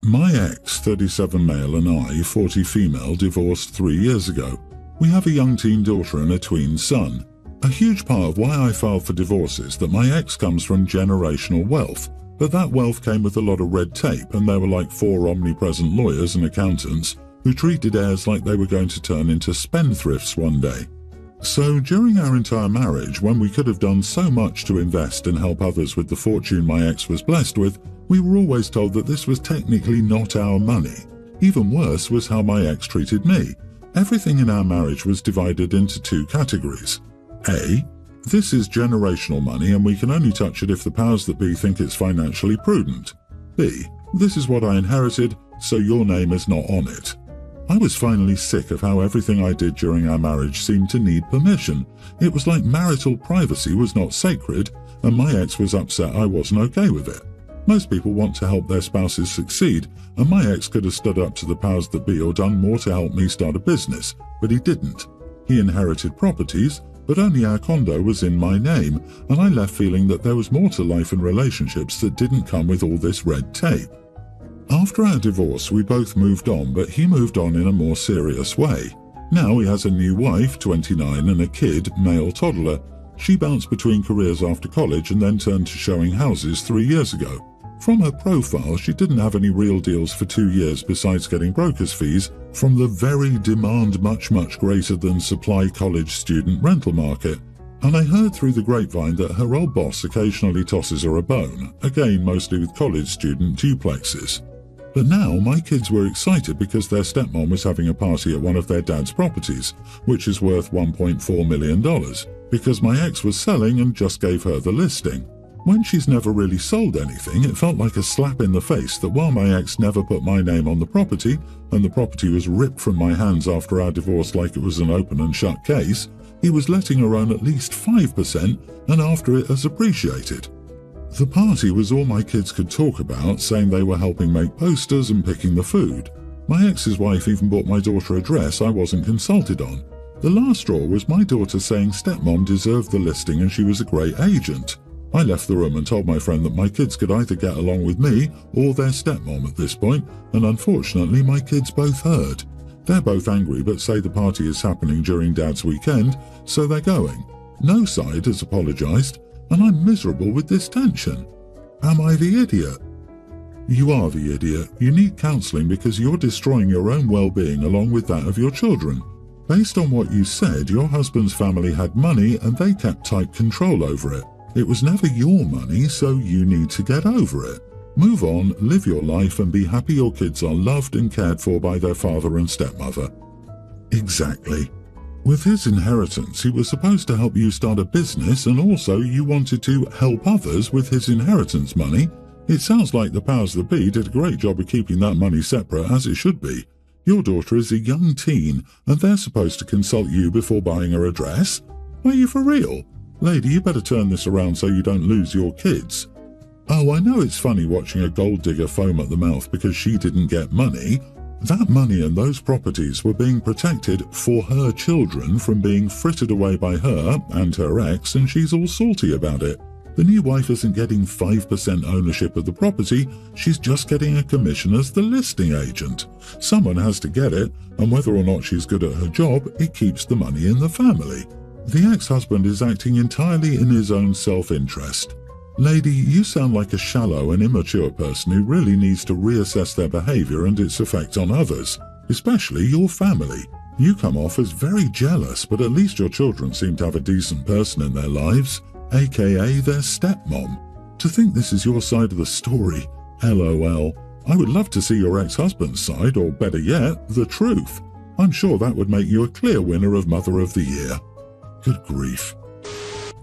My ex, 37 male, and I, 40 female, divorced 3 years ago. We have a young teen daughter and a tween son. A huge part of why I filed for divorce is that my ex comes from generational wealth, but that wealth came with a lot of red tape, and there were like 4 omnipresent lawyers and accountants who treated heirs like they were going to turn into spendthrifts one day. So during our entire marriage, when we could have done so much to invest and help others with the fortune my ex was blessed with, we were always told that this was technically not our money. Even worse was how my ex treated me. Everything in our marriage was divided into 2 categories. A. This is generational money and we can only touch it if the powers that be think it's financially prudent. B. This is what I inherited, so your name is not on it. I was finally sick of how everything I did during our marriage seemed to need permission. It was like marital privacy was not sacred, and my ex was upset I wasn't okay with it. Most people want to help their spouses succeed, and my ex could have stood up to the powers that be or done more to help me start a business, but he didn't. He inherited properties, but only our condo was in my name, and I left feeling that there was more to life and relationships that didn't come with all this red tape. After our divorce, we both moved on, but he moved on in a more serious way. Now he has a new wife, 29, and a kid, male toddler. She bounced between careers after college and then turned to showing houses 3 years ago. From her profile, she didn't have any real deals for 2 years besides getting broker's fees from the very demand much greater than supply college student rental market. And I heard through the grapevine that her old boss occasionally tosses her a bone, again mostly with college student duplexes. But now my kids were excited because their stepmom was having a party at one of their dad's properties, which is worth $1.4 million, because my ex was selling and just gave her the listing. When she's never really sold anything, it felt like a slap in the face that while my ex never put my name on the property, and the property was ripped from my hands after our divorce like it was an open and shut case, he was letting her own at least 5% and after it as appreciated. The party was all my kids could talk about, saying they were helping make posters and picking the food. My ex's wife even bought my daughter a dress I wasn't consulted on. The last straw was my daughter saying stepmom deserved the listing and she was a great agent. I left the room and told my friend that my kids could either get along with me or their stepmom at this point, and unfortunately my kids both heard. They're both angry but say the party is happening during Dad's weekend, so they're going. No side has apologized, and I'm miserable with this tension. Am I the idiot? You are the idiot. You need counseling because you're destroying your own well-being along with that of your children. Based on what you said, your husband's family had money and they kept tight control over it. It was never your money, so you need to get over it. Move on, live your life, and be happy your kids are loved and cared for by their father and stepmother. Exactly. With his inheritance, he was supposed to help you start a business, and also you wanted to help others with his inheritance money. It sounds like the powers that be did a great job of keeping that money separate, as it should be. Your daughter is a young teen, and they're supposed to consult you before buying her a dress? Are you for real? Lady, you better turn this around so you don't lose your kids. Oh, I know it's funny watching a gold digger foam at the mouth because she didn't get money. That money and those properties were being protected for her children from being frittered away by her and her ex, and she's all salty about it. The new wife isn't getting 5% ownership of the property, she's just getting a commission as the listing agent. Someone has to get it, and whether or not she's good at her job, it keeps the money in the family. The ex-husband is acting entirely in his own self-interest. Lady, you sound like a shallow and immature person who really needs to reassess their behavior and its effect on others, especially your family. You come off as very jealous, but at least your children seem to have a decent person in their lives, aka their stepmom. To think this is your side of the story, LOL. I would love to see your ex-husband's side, or better yet, the truth. I'm sure that would make you a clear winner of Mother of the Year. Good grief.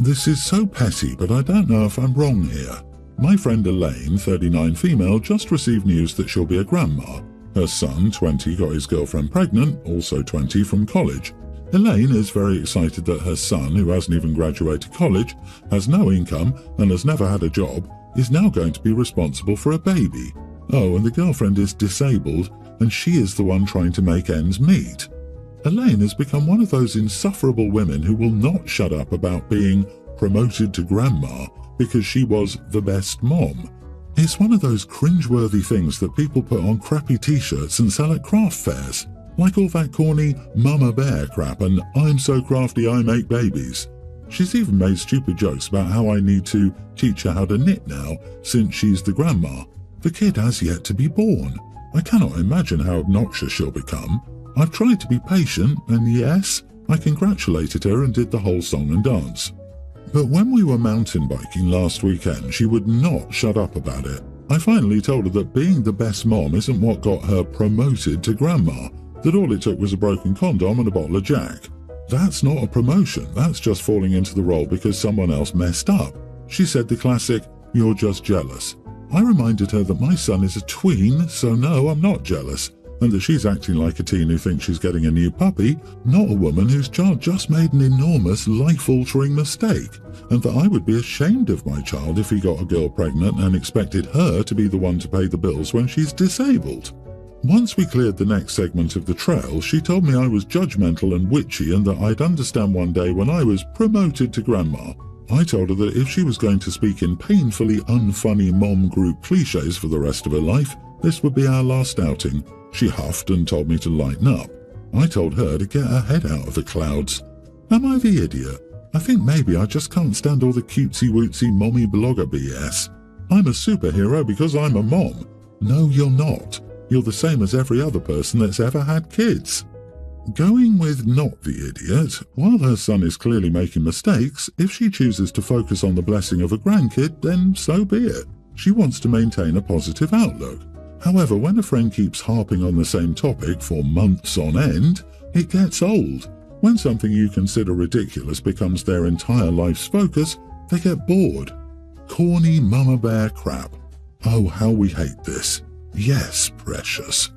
This is so petty, but I don't know if I'm wrong here. My friend Elaine, 39 female, just received news that she'll be a grandma. Her son, 20, got his girlfriend pregnant, also 20, from college. Elaine is very excited that her son, who hasn't even graduated college, has no income and has never had a job, is now going to be responsible for a baby. Oh, and the girlfriend is disabled, and she is the one trying to make ends meet. Elaine has become one of those insufferable women who will not shut up about being promoted to grandma because she was the best mom. It's one of those cringeworthy things that people put on crappy t-shirts and sell at craft fairs, like all that corny Mama Bear crap and I'm so crafty I make babies. She's even made stupid jokes about how I need to teach her how to knit now since she's the grandma. The kid has yet to be born. I cannot imagine how obnoxious she'll become. I've tried to be patient and yes, I congratulated her and did the whole song and dance. But when we were mountain biking last weekend, she would not shut up about it. I finally told her that being the best mom isn't what got her promoted to grandma, that all it took was a broken condom and a bottle of Jack. That's not a promotion, that's just falling into the role because someone else messed up. She said the classic, "You're just jealous." I reminded her that my son is a tween, so no, I'm not jealous, and that she's acting like a teen who thinks she's getting a new puppy, not a woman whose child just made an enormous life-altering mistake, and that I would be ashamed of my child if he got a girl pregnant and expected her to be the one to pay the bills when she's disabled. Once we cleared the next segment of the trail, she told me I was judgmental and witchy and that I'd understand one day when I was promoted to grandma. I told her that if she was going to speak in painfully unfunny mom group cliches for the rest of her life, this would be our last outing. She huffed and told me to lighten up. I told her to get her head out of the clouds. Am I the idiot? I think maybe I just can't stand all the cutesy-wootsy mommy blogger BS. I'm a superhero because I'm a mom. No, you're not. You're the same as every other person that's ever had kids. Going with not the idiot, while her son is clearly making mistakes, if she chooses to focus on the blessing of a grandkid, then so be it. She wants to maintain a positive outlook. However, when a friend keeps harping on the same topic for months on end, it gets old. When something you consider ridiculous becomes their entire life's focus, they get bored. Corny mama bear crap. Oh, how we hate this. Yes, precious.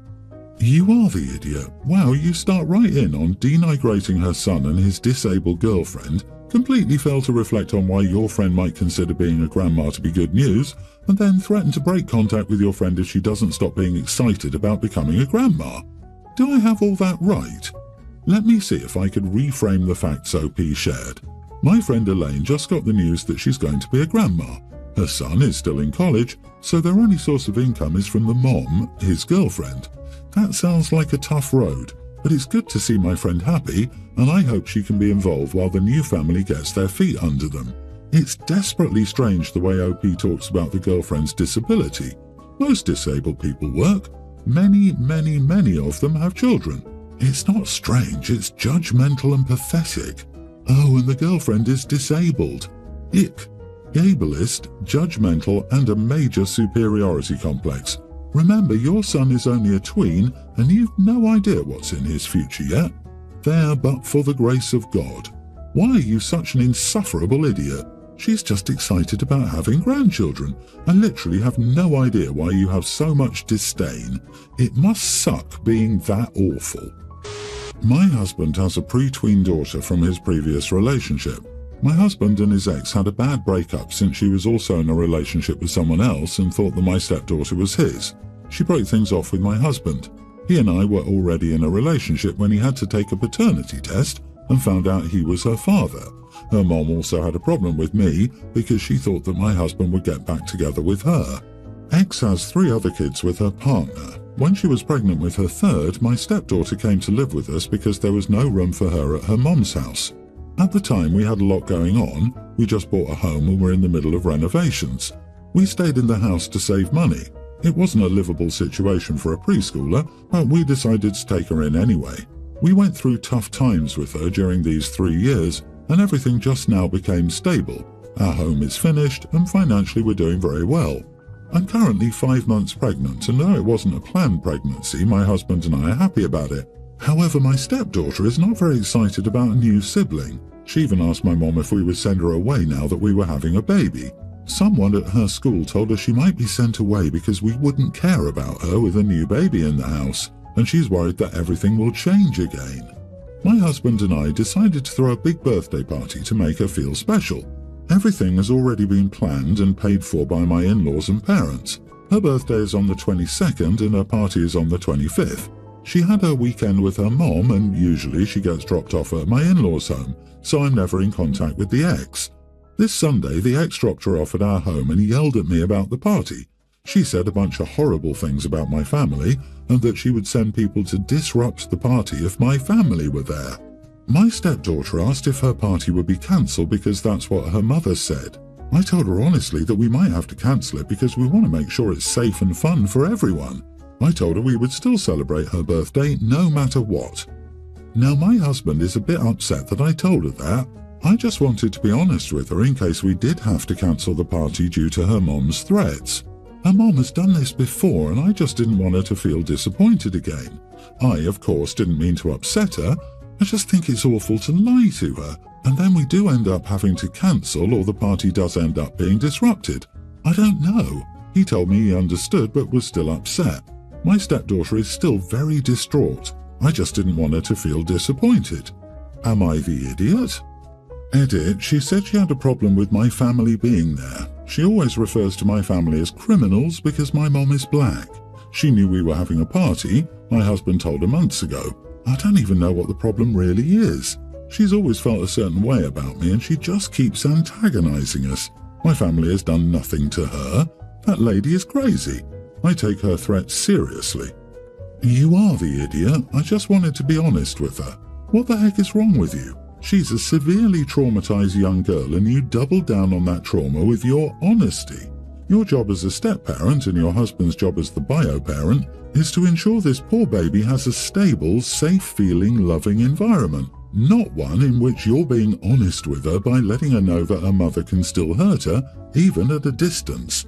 You are the idiot. Wow, you start right in on denigrating her son and his disabled girlfriend, completely fail to reflect on why your friend might consider being a grandma to be good news, and then threaten to break contact with your friend if she doesn't stop being excited about becoming a grandma. Do I have all that right? Let me see if I could reframe the facts OP shared. My friend Elaine just got the news that she's going to be a grandma. Her son is still in college, so their only source of income is from the mom, his girlfriend. That sounds like a tough road, but it's good to see my friend happy, and I hope she can be involved while the new family gets their feet under them. It's desperately strange the way OP talks about the girlfriend's disability. Most disabled people work. Many of them have children. It's not strange, it's judgmental and pathetic. Oh, and the girlfriend is disabled. Ick. Ableist, judgmental, and a major superiority complex. Remember, your son is only a tween, and you've no idea what's in his future yet. There but for the grace of God. Why are you such an insufferable idiot? She's just excited about having grandchildren. I literally have no idea why you have so much disdain. It must suck being that awful. My husband has a pre-tween daughter from his previous relationship. My husband and his ex had a bad breakup since she was also in a relationship with someone else and thought that my stepdaughter was his. She broke things off with my husband. He and I were already in a relationship when he had to take a paternity test and found out he was her father. Her mom also had a problem with me because she thought that my husband would get back together with her. Ex has 3 other kids with her partner. When she was pregnant with her third, my stepdaughter came to live with us because there was no room for her at her mom's house. At the time, we had a lot going on. We just bought a home and were in the middle of renovations. We stayed in the house to save money. It wasn't a livable situation for a preschooler, but we decided to take her in anyway. We went through tough times with her during these 3 years, and everything just now became stable. Our home is finished, and financially we're doing very well. I'm currently 5 months pregnant, and though it wasn't a planned pregnancy, my husband and I are happy about it. However, my stepdaughter is not very excited about a new sibling. She even asked my mom if we would send her away now that we were having a baby. Someone at her school told her she might be sent away because we wouldn't care about her with a new baby in the house, and she's worried that everything will change again. My husband and I decided to throw a big birthday party to make her feel special. Everything has already been planned and paid for by my in-laws and parents. Her birthday is on the 22nd and her party is on the 25th. She had her weekend with her mom, and usually she gets dropped off at my in-laws' home, so I'm never in contact with the ex. This Sunday, the ex dropped her off at our home and yelled at me about the party. She said a bunch of horrible things about my family and that she would send people to disrupt the party if my family were there. My stepdaughter asked if her party would be cancelled because that's what her mother said. I told her honestly that we might have to cancel it because we want to make sure it's safe and fun for everyone. I told her we would still celebrate her birthday no matter what. Now my husband is a bit upset that I told her that. I just wanted to be honest with her in case we did have to cancel the party due to her mom's threats. Her mom has done this before and I just didn't want her to feel disappointed again. I, of course, didn't mean to upset her. I just think it's awful to lie to her, and then we do end up having to cancel or the party does end up being disrupted. I don't know. He told me he understood but was still upset. My stepdaughter is still very distraught. I just didn't want her to feel disappointed. Am I the idiot? Edit, she said she had a problem with my family being there. She always refers to my family as criminals because my mom is black. She knew we were having a party. My husband told her months ago. I don't even know what the problem really is. She's always felt a certain way about me and she just keeps antagonizing us. My family has done nothing to her. That lady is crazy. I take her threats seriously. You are the idiot. I just wanted to be honest with her. What the heck is wrong with you? She's a severely traumatized young girl and you doubled down on that trauma with your honesty. Your job as a step-parent and your husband's job as the bio-parent is to ensure this poor baby has a stable, safe-feeling, loving environment, not one in which you're being honest with her by letting her know that her mother can still hurt her, even at a distance.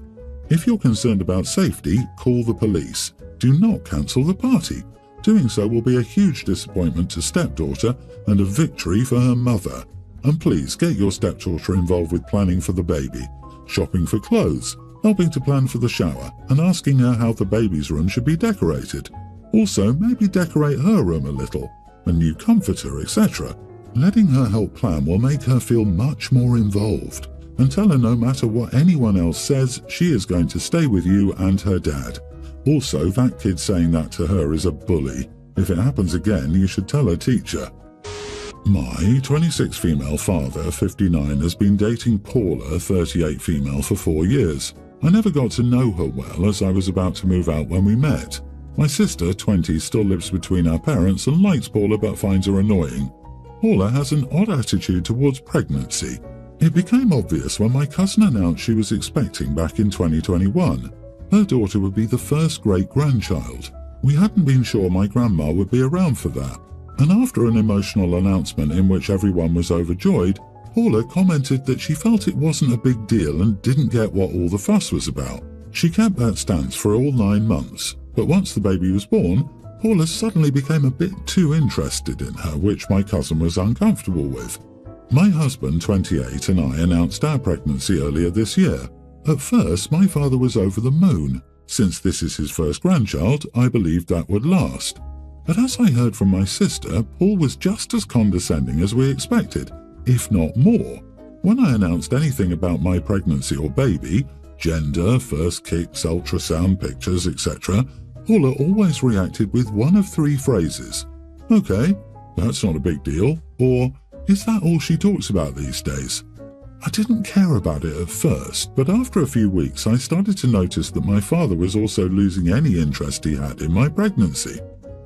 If you're concerned about safety, call the police. Do not cancel the party. Doing so will be a huge disappointment to stepdaughter and a victory for her mother. And please get your stepdaughter involved with planning for the baby, shopping for clothes, helping to plan for the shower, and asking her how the baby's room should be decorated. Also, maybe decorate her room a little, a new comforter, etc. Letting her help plan will make her feel much more involved, and tell her no matter what anyone else says, she is going to stay with you and her dad. Also, that kid saying that to her is a bully. If it happens again, you should tell her teacher. My 26 female father, 59, has been dating Paula, 38 female, for 4 years. I never got to know her well as I was about to move out when we met. My sister, 20, still lives between our parents and likes Paula but finds her annoying. Paula has an odd attitude towards pregnancy. It became obvious when my cousin announced she was expecting back in 2021. Her daughter would be the first great-grandchild. We hadn't been sure my grandma would be around for that. And after an emotional announcement in which everyone was overjoyed, Paula commented that she felt it wasn't a big deal and didn't get what all the fuss was about. She kept that stance for all 9 months, but once the baby was born, Paula suddenly became a bit too interested in her, which my cousin was uncomfortable with. My husband, 28, and I announced our pregnancy earlier this year. At first, my father was over the moon. Since this is his first grandchild, I believed that would last. But as I heard from my sister, Paul was just as condescending as we expected, if not more. When I announced anything about my pregnancy or baby, gender, first kicks, ultrasound pictures, etc., Paula always reacted with one of 3 phrases. Okay, that's not a big deal, or is that all she talks about these days? I didn't care about it at first, but after a few weeks I started to notice that my father was also losing any interest he had in my pregnancy.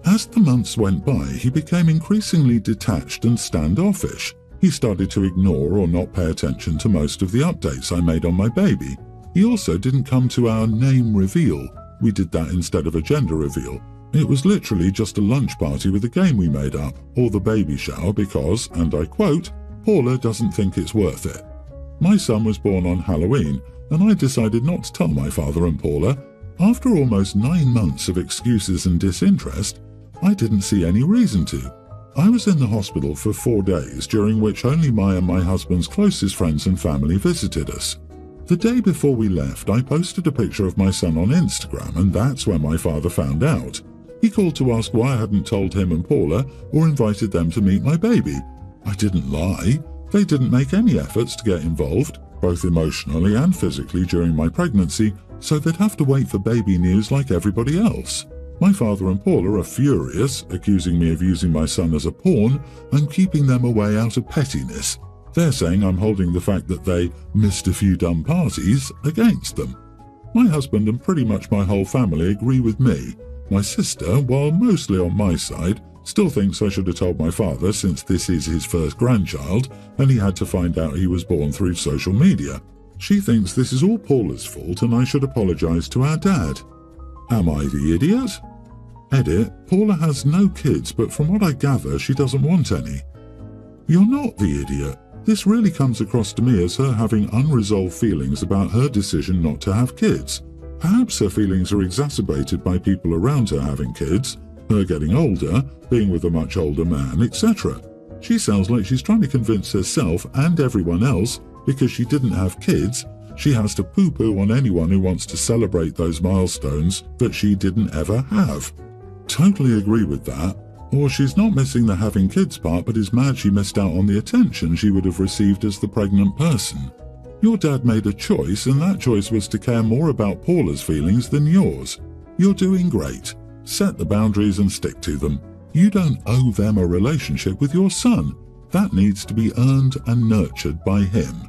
As the months went by, he became increasingly detached and standoffish. He started to ignore or not pay attention to most of the updates I made on my baby. He also didn't come to our name reveal. We did that instead of a gender reveal. It was literally just a lunch party with a game we made up, or the baby shower because, and I quote, Paula doesn't think it's worth it. My son was born on Halloween, and I decided not to tell my father and Paula. After almost 9 months of excuses and disinterest, I didn't see any reason to. I was in the hospital for 4 days, during which only my and my husband's closest friends and family visited us. The day before we left, I posted a picture of my son on Instagram, and that's when my father found out. He called to ask why I hadn't told him and Paula or invited them to meet my baby. I didn't lie. They didn't make any efforts to get involved, both emotionally and physically during my pregnancy, so they'd have to wait for baby news like everybody else. My father and Paula are furious, accusing me of using my son as a pawn and keeping them away out of pettiness. They're saying I'm holding the fact that they missed a few dumb parties against them. My husband and pretty much my whole family agree with me. My sister, while mostly on my side, still thinks I should have told my father since this is his first grandchild and he had to find out he was born through social media. She thinks this is all Paula's fault and I should apologise to our dad. Am I the idiot? Edit, Paula has no kids, but from what I gather, she doesn't want any. You're not the idiot. This really comes across to me as her having unresolved feelings about her decision not to have kids. Perhaps her feelings are exacerbated by people around her having kids, her getting older, being with a much older man, etc. She sounds like she's trying to convince herself and everyone else, because she didn't have kids, she has to poo-poo on anyone who wants to celebrate those milestones that she didn't ever have. Totally agree with that. Or she's not missing the having kids part but is mad she missed out on the attention she would have received as the pregnant person. Your dad made a choice and that choice was to care more about Paula's feelings than yours. You're doing great. Set the boundaries and stick to them. You don't owe them a relationship with your son. That needs to be earned and nurtured by him.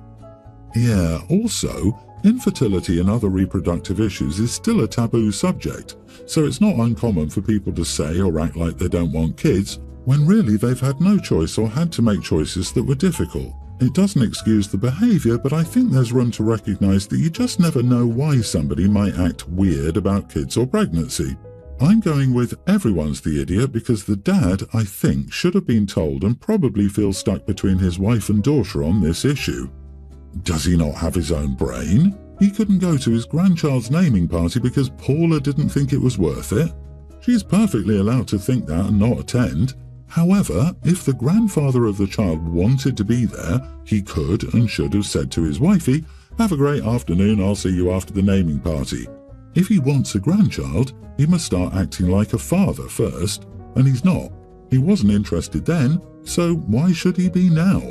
Yeah, also, infertility and other reproductive issues is still a taboo subject, so it's not uncommon for people to say or act like they don't want kids, when really they've had no choice or had to make choices that were difficult. It doesn't excuse the behaviour, but I think there's room to recognise that you just never know why somebody might act weird about kids or pregnancy. I'm going with everyone's the idiot because the dad, I think, should have been told and probably feels stuck between his wife and daughter on this issue. Does he not have his own brain? He couldn't go to his grandchild's naming party because Paula didn't think it was worth it. She's perfectly allowed to think that and not attend. However, if the grandfather of the child wanted to be there, he could and should have said to his wifey, "Have a great afternoon, I'll see you after the naming party." If he wants a grandchild, he must start acting like a father first, and he's not. He wasn't interested then, so why should he be now?